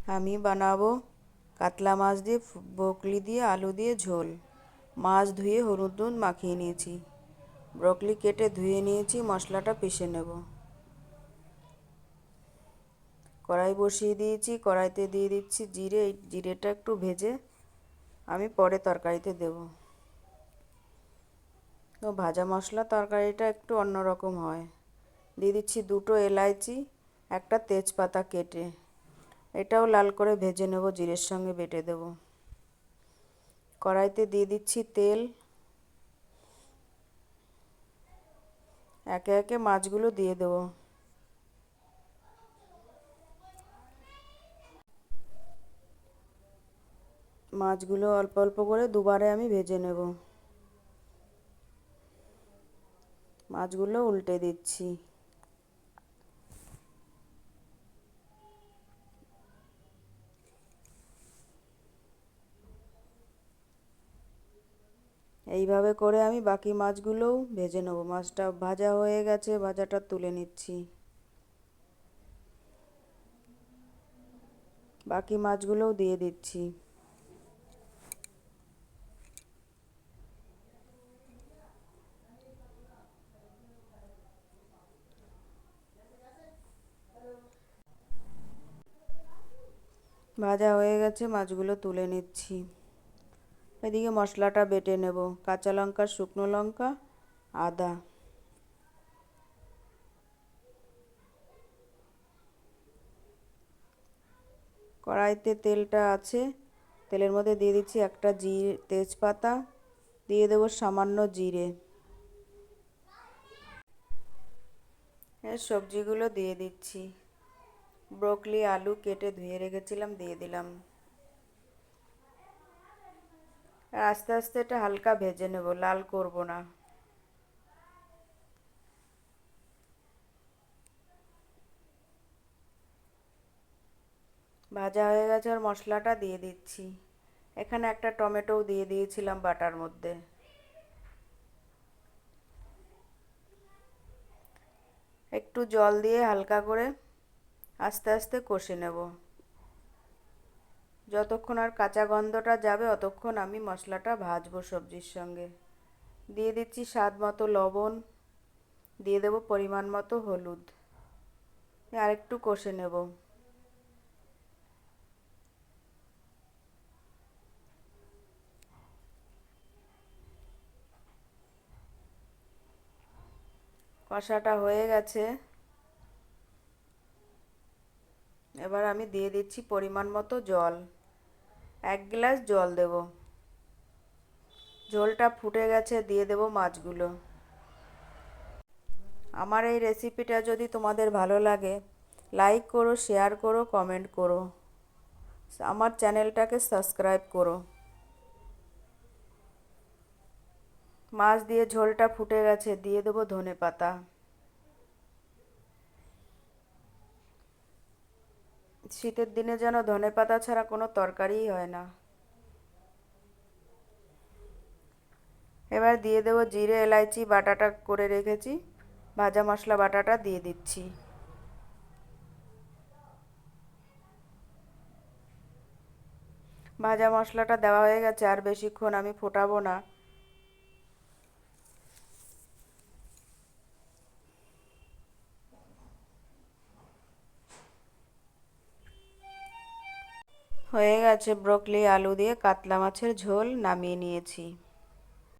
আমি বানাবো কাতলা মাছ দিয়ে ব্রোকলি দিয়ে আলু দিয়ে ঝোল। মাছ ধুয়ে হলুদ নুন মাখিয়ে নিয়েছি, ব্রোকলি কেটে ধুয়ে নিয়েছি, মশলাটা পিষে নেব। কড়াই বসিয়ে দিয়েছি, কড়াইতে দিয়ে দিচ্ছি জিরে। এই জিরেটা একটু ভেজে আমি পরে তরকারিতে দেব। তো ভাজা মশলা তরকারিটা একটু অন্যরকম হয়। দিয়ে দিচ্ছি দুটো এলাচি, একটা তেজপাতা কেটে, এটাও লাল করে ভেজে নেব, জিরের সঙ্গে বেটে দেব। কড়াইতে দিয়ে দিচ্ছি তেল, একে একে মাছগুলো দিয়ে দেব। মাছগুলো অল্প অল্প করে দুবারে আমি ভেজে নেব। মাছগুলো উল্টে দিচ্ছি। এইভাবে করে আমি বাকি মাছগুলোও ভেজে নেব। মাছটা ভাজা হয়ে গেছে, ভাজাটা তুলে নিচ্ছি। বাকি মাছগুলোও দিয়ে দিচ্ছি। ভাজা হয়ে গেছে, মাছগুলো তুলে নিচ্ছি। এদিকে মশলাটা বেটে নেব। কাঁচা লঙ্কা, শুকনো লঙ্কা, আদা। কড়াইতে তেলটা আছে, তেলের মধ্যে দিয়ে দিচ্ছি একটা তেজপাতা, দিয়ে দেবো সামান্য জিরে। এর সবজিগুলো দিয়ে দিচ্ছি। ব্রোকলি আলু কেটে ধুয়ে রেখেছিলাম, দিয়ে দিলাম। আর আস্তে আস্তে এটা হালকা ভেজে নেব, লাল করব না। ভাজা হয়ে গেছে, আর মশলাটা দিয়ে দিচ্ছি। এখানে একটা টমেটোও দিয়ে দিয়েছিলাম বাটার মধ্যে। একটু জল দিয়ে হালকা করে আস্তে আস্তে কষে নেব। যতক্ষণ আর কাঁচা গন্ধটা যাবে অতক্ষণ আমি মশলাটা ভাজবো সবজির সঙ্গে। দিয়ে দিচ্ছি স্বাদ মতো লবণ, দিয়ে দেবো পরিমাণ মতো হলুদ। আর একটু কষে নেব। কষাটা হয়ে গেছে, এবার আমি দিয়ে দিচ্ছি পরিমাণ মতো জল। 1 গ্লাস জল দেব। ঝোলটা ফুটে গেছে, দিয়ে দেব মাছগুলো। আমার এই রেসিপিটা যদি তোমাদের ভালো লাগে, লাইক করো, শেয়ার করো, কমেন্ট করো। আমার চ্যানেলটাকে সাবস্ক্রাইব করো। মাছ দিয়ে ঝোলটা ফুটে গেছে, দিয়ে দেবো ধনেপাতা। শীতের দিনে যেন ধনেপাতা ছাড়া কোনো তরকারিই হয় না। এবার দিয়ে দেবো জিরে এলাচি বাটাটা করে রেখেছি, ভাজা মশলা বাটাটা দিয়ে দিচ্ছি। ভাজা মশলাটা দেওয়া হয়ে গেছে, আর বেশিক্ষণ আমি ফোটাবো না। হয়ে গেছে ব্রোকলি আলু দিয়ে কাতলা মাছের ঝোল, নামিয়ে নিয়েছি।